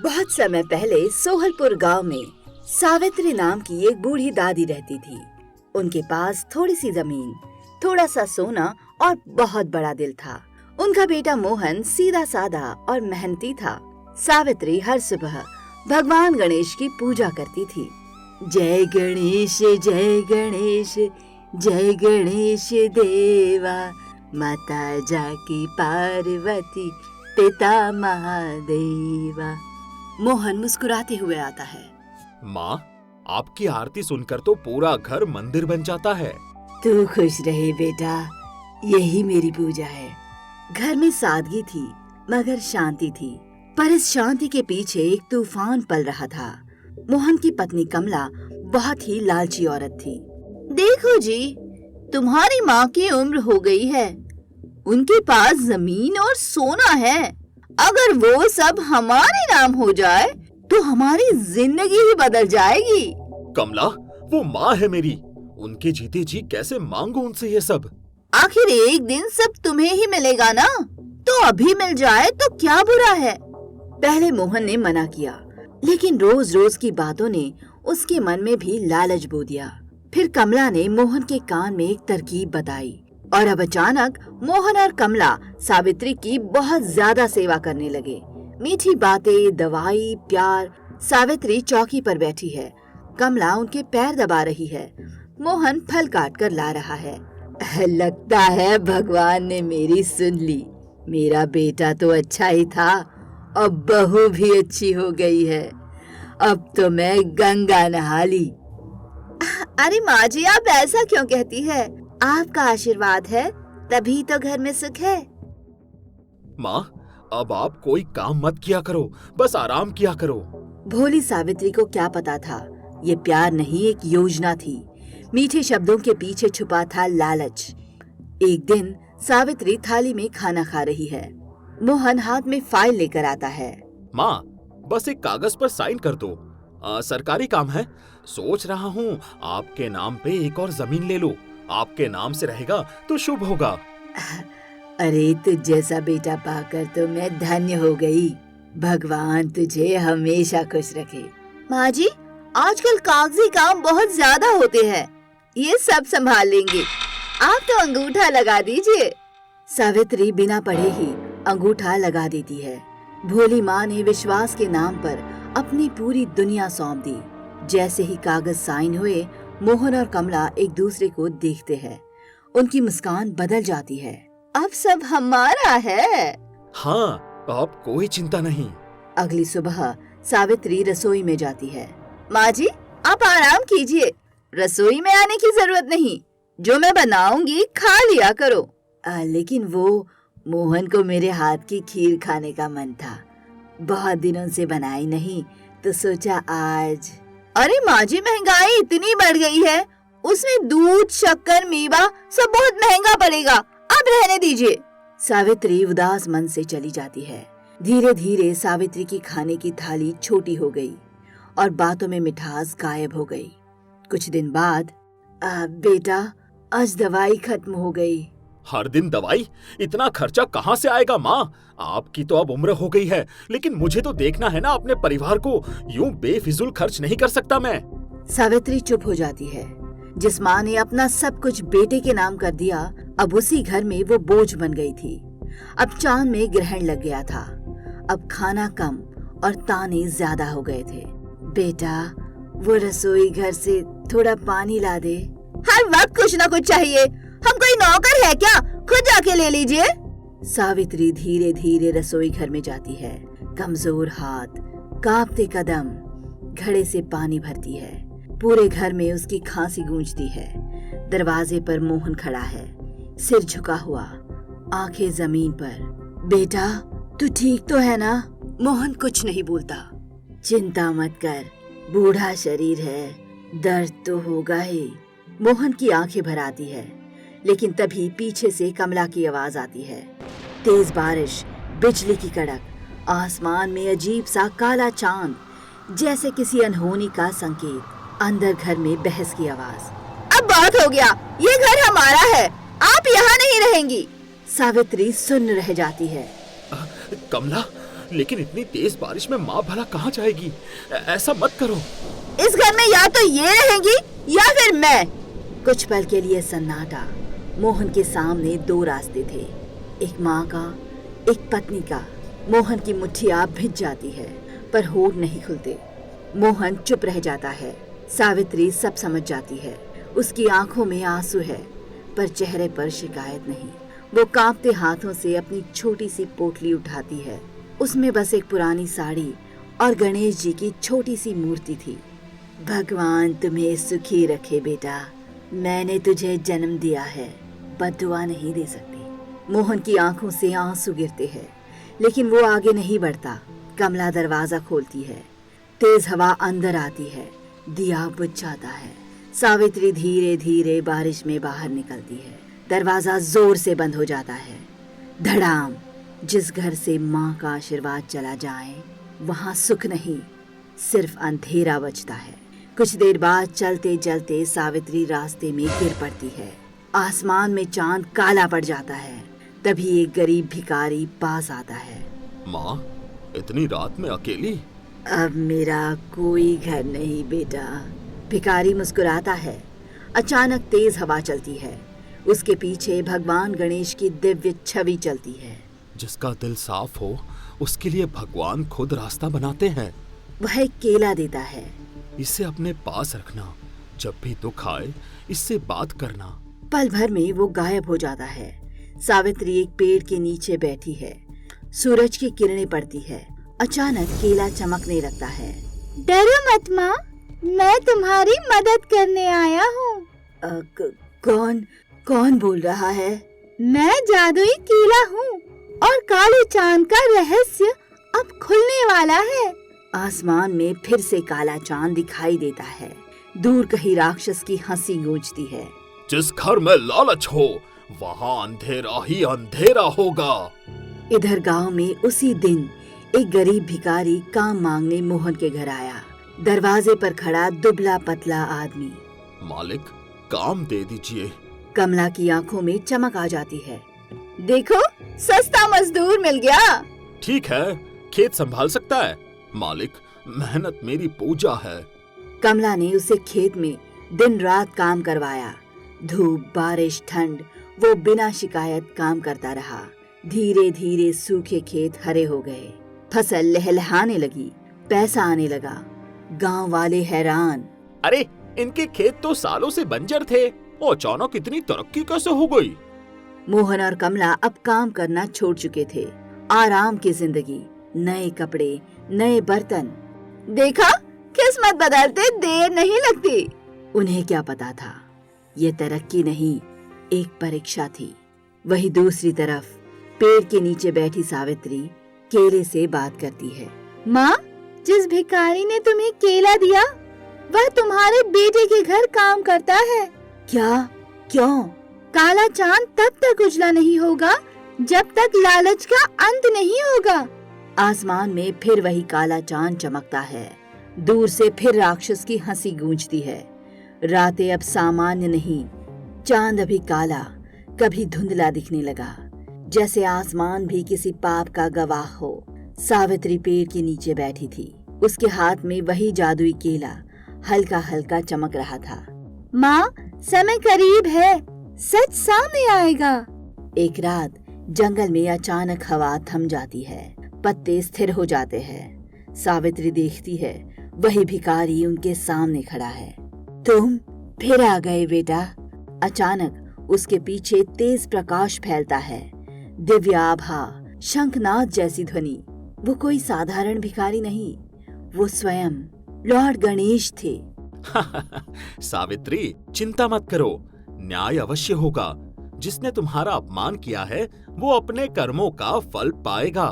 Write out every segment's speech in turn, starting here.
बहुत समय पहले सोहलपुर गांव में सावित्री नाम की एक बूढ़ी दादी रहती थी। उनके पास थोड़ी सी जमीन, थोड़ा सा सोना और बहुत बड़ा दिल था। उनका बेटा मोहन सीधा साधा और मेहनती था। सावित्री हर सुबह भगवान गणेश की पूजा करती थी। जय गणेश जय गणेश, जय गणेश देवा, माता जाकी पार्वती, पिता महादेवा। मोहन मुस्कुराते हुए आता है। माँ, आपकी आरती सुनकर तो पूरा घर मंदिर बन जाता है। तू खुश रहे बेटा, यही मेरी पूजा है। घर में सादगी थी मगर शांति थी, पर इस शांति के पीछे एक तूफान पल रहा था। मोहन की पत्नी कमला बहुत ही लालची औरत थी। देखो जी, तुम्हारी माँ की उम्र हो गई है, उनके पास जमीन और सोना है। अगर वो सब हमारे नाम हो जाए तो हमारी जिंदगी ही बदल जाएगी। कमला, वो माँ है मेरी, उनके जीते जी कैसे मांगू उनसे ये सब। आखिर एक दिन सब तुम्हें ही मिलेगा ना, तो अभी मिल जाए तो क्या बुरा है। पहले मोहन ने मना किया, लेकिन रोज रोज की बातों ने उसके मन में भी लालच बो दिया। फिर कमला ने मोहन के कान में एक तरकीब बताई और अब अचानक मोहन और कमला सावित्री की बहुत ज्यादा सेवा करने लगे। मीठी बातें, दवाई, प्यार। सावित्री चौकी पर बैठी है, कमला उनके पैर दबा रही है, मोहन फल काट कर ला रहा है। लगता है भगवान ने मेरी सुन ली। मेरा बेटा तो अच्छा ही था, अब बहू भी अच्छी हो गई है। अब तो मैं गंगा नहा ली। अरे माँ जी, आप ऐसा क्यों कहती है? आपका आशीर्वाद है तभी तो घर में सुख है। माँ, अब आप कोई काम मत किया करो, बस आराम किया करो। भोली सावित्री को क्या पता था, ये प्यार नहीं एक योजना थी। मीठे शब्दों के पीछे छुपा था लालच। एक दिन सावित्री थाली में खाना खा रही है। मोहन हाथ में फाइल लेकर आता है। माँ, बस एक कागज पर साइन कर दो, सरकारी काम है। सोच रहा हूँ आपके नाम पे एक और जमीन ले लो, आपके नाम से रहेगा तो शुभ होगा। अरे तुझ जैसा बेटा पाकर तो मैं धन्य हो गई। भगवान तुझे हमेशा खुश रखे। माँ जी, आजकल कागजी काम बहुत ज्यादा होते हैं, ये सब संभाल लेंगे। आप तो अंगूठा लगा दीजिए। सावित्री बिना पढ़े ही अंगूठा लगा देती है। भोली माँ ने विश्वास के नाम पर अपनी पूरी दुनिया सौंप दी। जैसे ही कागज साइन हुए, मोहन और कमला एक दूसरे को देखते हैं। उनकी मुस्कान बदल जाती है। अब सब हमारा है। हाँ, अब कोई चिंता नहीं। अगली सुबह सावित्री रसोई में जाती है। माँ जी, आप आराम कीजिए, रसोई में आने की जरूरत नहीं, जो मैं बनाऊंगी खा लिया करो। लेकिन वो मोहन को मेरे हाथ की खीर खाने का मन था, बहुत दिनों से बनाई नहीं, तो सोचा आज। अरे माँ जी, महंगाई इतनी बढ़ गई है, उसमें दूध, शक्कर, मेवा सब बहुत महंगा पड़ेगा, अब रहने दीजिए। सावित्री उदास मन से चली जाती है। धीरे धीरे सावित्री की खाने की थाली छोटी हो गई और बातों में मिठास गायब हो गई। कुछ दिन बाद, बेटा आज दवाई खत्म हो गई। हर दिन दवाई? इतना खर्चा कहाँ से आएगा माँ? आपकी तो अब उम्र हो गई है, लेकिन मुझे तो देखना है ना अपने परिवार को। यूं बेफिजूल खर्च नहीं कर सकता मैं। सावित्री चुप हो जाती है। जिस माँ ने अपना सब कुछ बेटे के नाम कर दिया, अब उसी घर में वो बोझ बन गई थी। अब चांद में ग्रहण लग गया था। अब खाना कम और ताने ज्यादा हो गए थे। बेटा, वो रसोई घर से थोड़ा पानी ला दे। हर वक्त कुछ ना कुछ चाहिए, हम कोई नौकर है क्या? खुद जाके ले लीजिए। सावित्री धीरे धीरे रसोई घर में जाती है। कमजोर हाथ, कांपते कदम, घड़े से पानी भरती है। पूरे घर में उसकी खांसी गूंजती है। दरवाजे पर मोहन खड़ा है, सिर झुका हुआ, आंखें जमीन पर। बेटा, तू ठीक तो है ना? मोहन कुछ नहीं बोलता। चिंता मत कर, बूढ़ा शरीर है, दर्द तो होगा ही। मोहन की आंखें भर आती है, लेकिन तभी पीछे से कमला की आवाज आती है। तेज बारिश, बिजली की कड़क, आसमान में अजीब सा काला चांद, जैसे किसी अनहोनी का संकेत। अंदर घर में बहस की आवाज। अब बहुत हो गया, ये घर हमारा है, आप यहाँ नहीं रहेंगी। सावित्री सुन्न रह जाती है। कमला, लेकिन इतनी तेज बारिश में माँ भला कहाँ जाएगी? ऐसा मत करो। इस घर में या तो ये रहेंगी या फिर मैं। कुछ पल के लिए सन्नाटा। मोहन के सामने दो रास्ते थे, एक माँ का, एक पत्नी का। मोहन की मुट्ठियाँ भिज जाती है पर होठ नहीं खुलते। मोहन चुप रह जाता है। सावित्री सब समझ जाती है। उसकी आंखों में आंसू है पर चेहरे पर शिकायत नहीं। वो कांपते हाथों से अपनी छोटी सी पोटली उठाती है। उसमें बस एक पुरानी साड़ी और गणेश जी की छोटी सी मूर्ति थी। भगवान तुम्हें सुखी रखे बेटा, मैंने तुझे जन्म दिया है, बद्दुआ नहीं दे सकती। मोहन की आंखों से आंसू गिरते हैं लेकिन वो आगे नहीं बढ़ता। कमला दरवाजा खोलती है। तेज हवा अंदर आती है, दिया बुझ जाता है। सावित्री धीरे धीरे बारिश में बाहर निकलती है। दरवाजा जोर से बंद हो जाता है। धड़ाम। जिस घर से माँ का आशीर्वाद चला जाए वहाँ सुख नहीं, सिर्फ अंधेरा बचता है। कुछ देर बाद चलते चलते सावित्री रास्ते में गिर पड़ती है। आसमान में चांद काला पड़ जाता है। तभी एक गरीब भिखारी पास आता है। माँ, इतनी रात में अकेली? अब मेरा कोई घर नहीं बेटा। भिखारी मुस्कुराता है। अचानक तेज हवा चलती है। उसके पीछे भगवान गणेश की दिव्य छवि चलती है। जिसका दिल साफ हो उसके लिए भगवान खुद रास्ता बनाते हैं। वह एक केला देता है। इसे अपने पास रखना, जब भी दुख आए इससे बात करना। पल भर में वो गायब हो जाता है। सावित्री एक पेड़ के नीचे बैठी है। सूरज की किरणें पड़ती है। अचानक केला चमकने लगता है। डरो मत माँ, मैं तुम्हारी मदद करने आया हूँ। कौन बोल रहा है? मैं जादुई केला हूँ और काले चांद का रहस्य अब खुलने वाला है। आसमान में फिर से काला चांद दिखाई देता है। दूर कहीं राक्षस की हंसी गूंजती है। जिस घर में लालच हो वहाँ अंधेरा ही अंधेरा होगा। इधर गांव में उसी दिन एक गरीब भिखारी काम मांगने मोहन के घर आया। दरवाजे पर खड़ा दुबला पतला आदमी। मालिक, काम दे दीजिए। कमला की आंखों में चमक आ जाती है। देखो, सस्ता मजदूर मिल गया। ठीक है, खेत संभाल सकता है। मालिक, मेहनत मेरी पूजा है। कमला ने उसे खेत में दिन रात काम करवाया। धूप, बारिश, ठंड, वो बिना शिकायत काम करता रहा। धीरे धीरे सूखे खेत हरे हो गए। फसल लहलहाने लगी। पैसा आने लगा। गांव वाले हैरान। अरे, इनके खेत तो सालों से बंजर थे और अचानक इतनी तरक्की कैसे हो गई? मोहन और कमला अब काम करना छोड़ चुके थे। आराम की जिंदगी, नए कपड़े, नए बर्तन। देखा, किस्मत बदलते देर नहीं लगती। उन्हें क्या पता था, ये तरक्की नहीं, एक परीक्षा थी। वही दूसरी तरफ पेड़ के नीचे बैठी सावित्री केले से बात करती है। माँ, जिस भिखारी ने तुम्हें केला दिया वह तुम्हारे बेटे के घर काम करता है। क्या? क्यों? काला चांद तब तक उजला नहीं होगा जब तक लालच का अंत नहीं होगा। आसमान में फिर वही काला चांद चमकता है। दूर से फिर राक्षस की हंसी गूंजती है। रातें अब सामान्य नहीं, चांद अभी काला, कभी धुंधला दिखने लगा, जैसे आसमान भी किसी पाप का गवाह हो। सावित्री पेड़ के नीचे बैठी थी। उसके हाथ में वही जादुई केला हल्का हल्का चमक रहा था। माँ, समय करीब है, सच सामने आएगा। एक रात जंगल में अचानक हवा थम जाती है। पत्ते स्थिर हो जाते हैं। सावित्री देखती है, वही भिखारी उनके सामने खड़ा है। तुम फिर आ गए बेटा। अचानक उसके पीछे तेज प्रकाश फैलता है। दिव्य आभा, शंखनाद जैसी ध्वनि। वो कोई साधारण भिखारी नहीं, वो स्वयं लॉर्ड गणेश थे। सावित्री, चिंता मत करो, न्याय अवश्य होगा। जिसने तुम्हारा अपमान किया है वो अपने कर्मों का फल पाएगा।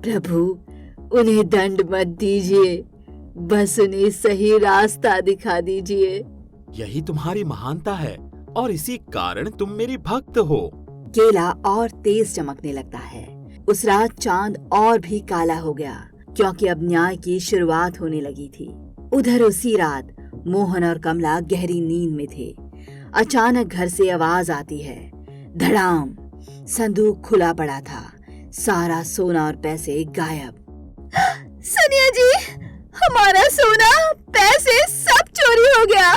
प्रभु, उन्हें दंड मत दीजिए, बस उन्हें सही रास्ता दिखा दीजिए। यही तुम्हारी महानता है और इसी कारण तुम मेरी भक्त हो। केला और तेज चमकने लगता है। उस रात चांद और भी काला हो गया, क्योंकि अब न्याय की शुरुआत होने लगी थी। उधर उसी रात मोहन और कमला गहरी नींद में थे। अचानक घर से आवाज आती है, धड़ाम। संदूक खुला पड़ा था। सारा सोना और पैसे गायब। मुनिया जी, हमारा सोना, पैसे सब चोरी हो गया।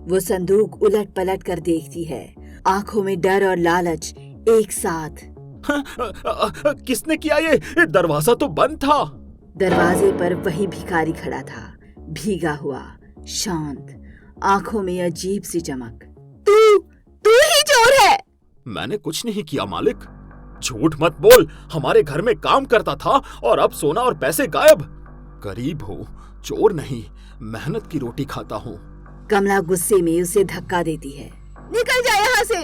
वो संदूक उलट पलट कर देखती है, आंखों में डर और लालच एक साथ। किसने किया ये? दरवाजा तो बंद था। दरवाजे पर वही भिखारी खड़ा था, भीगा हुआ, शांत, आंखों में अजीब सी चमक। तू ही चोर है। मैंने कुछ नहीं किया मालिक। झूठ मत बोल, हमारे घर में काम करता था और अब सोना और पैसे गायब। गरीब हो, चोर नहीं, मेहनत की रोटी खाता हूँ। कमला गुस्से में उसे धक्का देती है। निकल जा यहाँ से,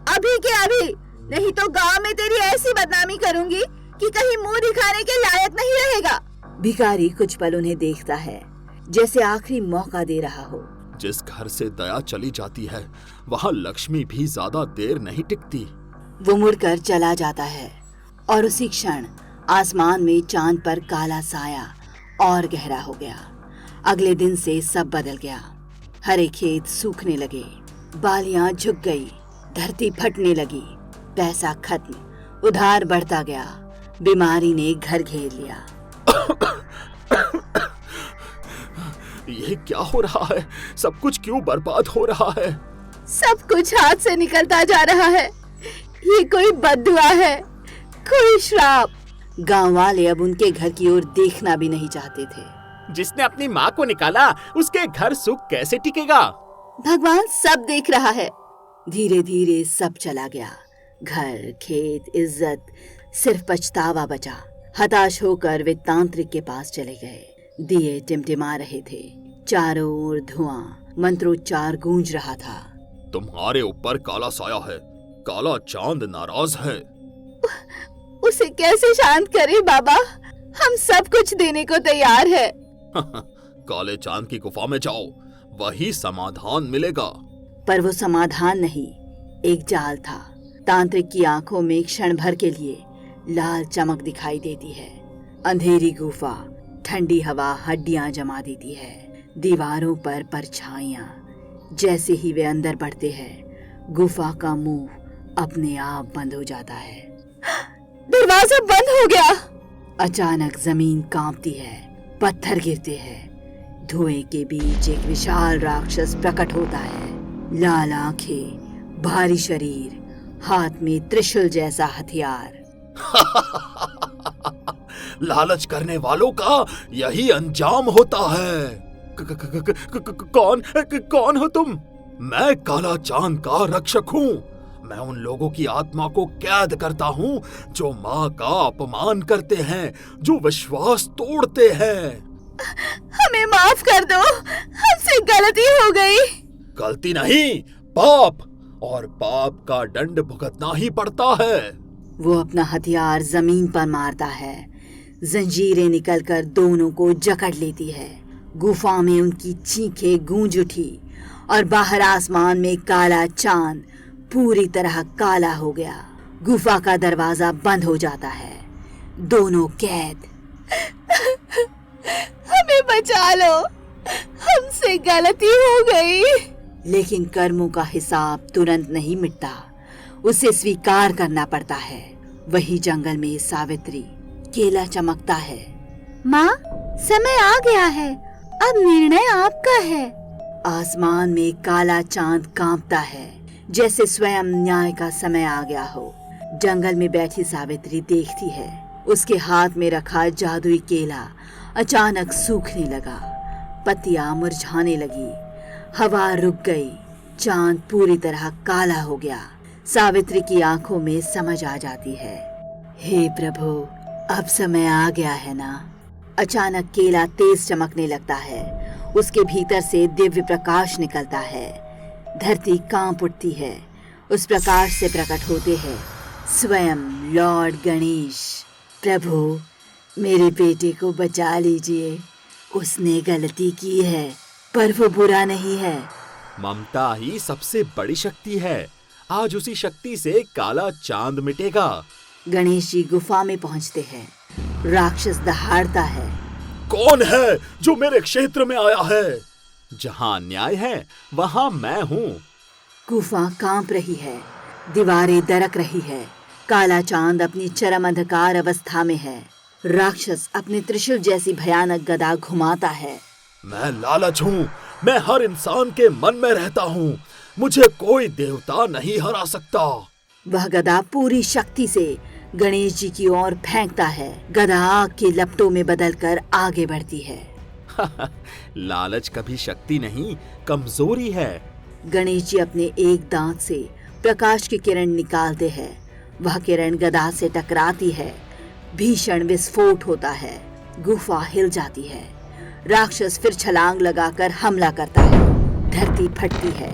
अभी के अभी, नहीं तो गांव में तेरी ऐसी बदनामी करूंगी कि कहीं मुंह दिखाने के लायक नहीं रहेगा। भिखारी कुछ पल उन्हें देखता है, जैसे आखिरी मौका दे रहा हो। जिस घर से दया चली जाती है, वहाँ लक्ष्मी भी ज्यादा देर नहीं टिकती। वो मुड़कर चला जाता है और उसी क्षण आसमान में चांद पर काला साया और गहरा हो गया। अगले दिन से सब बदल गया। हरे खेत सूखने लगे, बालियां झुक गई, धरती फटने लगी, पैसा खत्म, उधार बढ़ता गया, बीमारी ने घर घेर लिया। ये क्या हो रहा है? सब कुछ क्यों बर्बाद हो रहा है? सब कुछ हाथ से निकलता जा रहा है। ये कोई बद्दुआ है, कोई श्राप। गांव वाले अब उनके घर की ओर देखना भी नहीं चाहते थे। जिसने अपनी माँ को निकाला, उसके घर सुख कैसे टिकेगा? भगवान सब देख रहा है। धीरे धीरे सब चला गया, घर, खेत, इज्जत, सिर्फ पछतावा बचा। हताश होकर वे तांत्रिक के पास चले गए। दिए टिमटिमा रहे थे, चारों ओर धुआं, मंत्रोच्चार गूंज रहा था। तुम्हारे ऊपर काला साया है, काला चांद नाराज है। उसे कैसे शांत करें बाबा, हम सब कुछ देने को तैयार है। काले चांद की गुफा में जाओ, वही समाधान मिलेगा। पर वो समाधान नहीं, एक जाल था। तांत्रिक की आंखों में क्षण भर के लिए लाल चमक दिखाई देती है। अंधेरी गुफा, ठंडी हवा हड्डियां जमा देती है, दीवारों पर परछाइयां। जैसे ही वे अंदर बढ़ते हैं, गुफा का मुंह अपने आप बंद हो जाता है। दरवाजा बंद हो गया। अचानक जमीन कांपती है, पत्थर गिरते हैं, धुएं के बीच एक विशाल राक्षस प्रकट होता है। लाल आंखें, भारी शरीर, हाथ में त्रिशूल जैसा हथियार। लालच करने वालों का यही अंजाम होता है। कौन हो तुम? मैं काला चांद का रक्षक हूँ। मैं उन लोगों की आत्मा को कैद करता हूँ जो माँ का अपमान करते हैं, जो विश्वास तोड़ते हैं। हमें माफ कर दो, हमसे गलती हो गई। गलती नहीं, पाप, और पाप का दंड भुगतना ही पड़ता है। वो अपना हथियार जमीन पर मारता है, जंजीरें निकलकर दोनों को जकड़ लेती है। गुफा में उनकी चीखें गूंज उठी और बाहर आसमान में काला चांद पूरी तरह काला हो गया। गुफा का दरवाजा बंद हो जाता है। दोनों कैद। हमें बचा लो, हमसे गलती हो गई। लेकिन कर्मों का हिसाब तुरंत नहीं मिटता, उसे स्वीकार करना पड़ता है। वही जंगल में सावित्री, केला चमकता है। माँ, समय आ गया है, अब निर्णय आपका है। आसमान में काला चांद कांपता है, जैसे स्वयं न्याय का समय आ गया हो। जंगल में बैठी सावित्री देखती है, उसके हाथ में रखा जादुई केला अचानक सूखने लगा, पत्तियां मुरझाने लगी, हवा रुक गई, चांद पूरी तरह काला हो गया। सावित्री की आंखों में समझ आ जाती है, हे प्रभु, अब समय आ गया है ना। अचानक केला तेज चमकने लगता है, उसके भीतर से दिव्य प्रकाश निकलता है। धरती कांप उठती है। उस प्रकाश से प्रकट होते हैं स्वयं लॉर्ड गणेश। प्रभु, मेरे बेटे को बचा लीजिए, उसने गलती की है पर वो बुरा नहीं है। ममता ही सबसे बड़ी शक्ति है। आज उसी शक्ति से काला चांद मिटेगा। गणेश जी गुफा में पहुंचते हैं। राक्षस दहाड़ता है, कौन है जो मेरे क्षेत्र में आया है? जहाँ न्याय है वहाँ मैं हूँ। गुफा कांप रही है, दीवारें दरक रही है। काला चांद अपनी चरम अंधकार अवस्था में है। राक्षस अपने त्रिशूल जैसी भयानक गदा घुमाता है। मैं लालच हूँ, मैं हर इंसान के मन में रहता हूँ, मुझे कोई देवता नहीं हरा सकता। वह गदा पूरी शक्ति से गणेश जी की ओर फेंकता है। गदा आग की लपटों में बदलकर आगे बढ़ती है। लालच कभी शक्ति नहीं, कमजोरी है। गणेश जी अपने एक दांत से प्रकाश की किरण निकालते हैं। वह किरण गदा से टकराती है। भीषण विस्फोट होता है। गुफा हिल जाती है। राक्षस फिर छलांग लगाकर हमला करता है। धरती फटती है।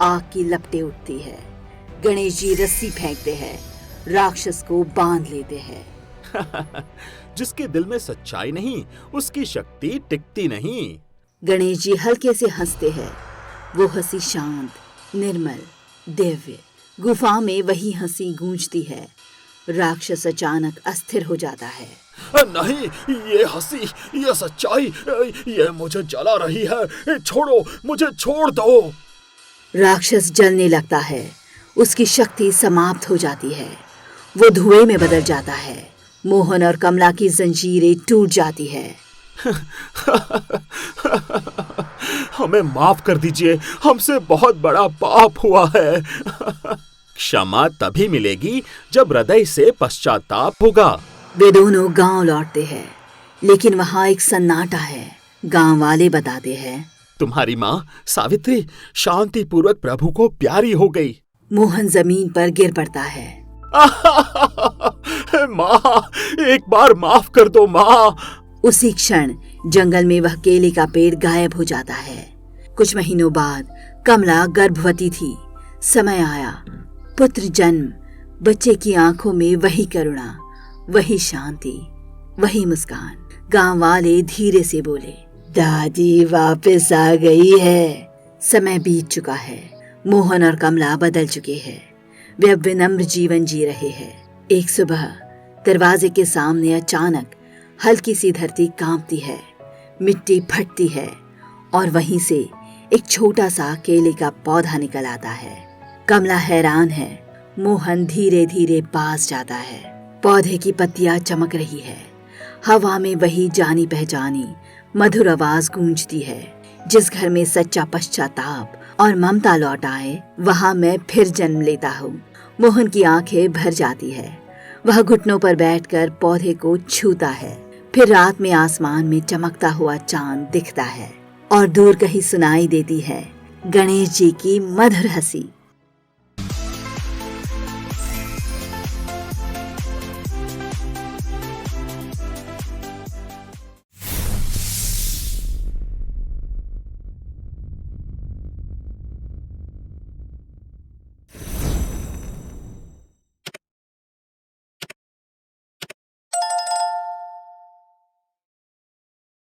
आग की लपटें उठती है। गणेश जी रस्सी फेंकते हैं। राक्षस को बांध लेते हैं। जिसके दिल में सच्चाई नहीं, उसकी शक्ति टिकती नहीं। गणेश जी हल्के से हंसते हैं। वो हंसी शांत, निर्मल, दिव्य। गुफा में वही हंसी गूंजती है। राक्षस अचानक अस्थिर हो जाता है। नहीं, ये हंसी, ये सच्चाई, ये मुझे जला रही है। छोड़ो, मुझे छोड़ दो। राक्षस जलने लगता है। उसकी शक्ति समाप्त हो जाती है। वो धुएं में बदल जाता है। मोहन और कमला की जंजीरें टूट जाती है। हमें माफ कर दीजिए, हमसे बहुत बड़ा पाप हुआ है। क्षमा तभी मिलेगी जब हृदय से पश्चाताप होगा। वे दोनों गांव लौटते हैं, लेकिन वहां एक सन्नाटा है। गांव वाले बताते हैं, तुम्हारी माँ सावित्री शांति पूर्वक प्रभु को प्यारी हो गई। मोहन जमीन पर गिर पड़ता है। माँ, एक बार माफ कर दो माँ। उसी क्षण जंगल में वह केले का पेड़ गायब हो जाता है। कुछ महीनों बाद कमला गर्भवती थी। समय आया, पुत्र जन्म। बच्चे की आंखों में वही करुणा, वही शांति, वही मुस्कान। गांव वाले धीरे से बोले, दादी वापस आ गई है। समय बीत चुका है। मोहन और कमला बदल चुके हैं। वे अब विनम्र जीवन जी रहे हैं। एक सुबह दरवाजे के सामने अचानक हल्की सी धरती कांपती है। मिट्टी फटती है और वहीं से एक छोटा सा केले का पौधा निकल आता है। कमला हैरान है। मोहन धीरे धीरे पास जाता है। पौधे की पत्तियां चमक रही है। हवा में वही जानी पहचानी मधुर आवाज गूंजती है। जिस घर में सच्चा पश्चाताप और ममता लौट आए, वहां मैं फिर जन्म लेता हूँ। मोहन की आंखें भर जाती है। वह घुटनों पर बैठकर पौधे को छूता है। फिर रात में आसमान में चमकता हुआ चांद दिखता है और दूर कहीं सुनाई देती है गणेश जी की मधुर हंसी।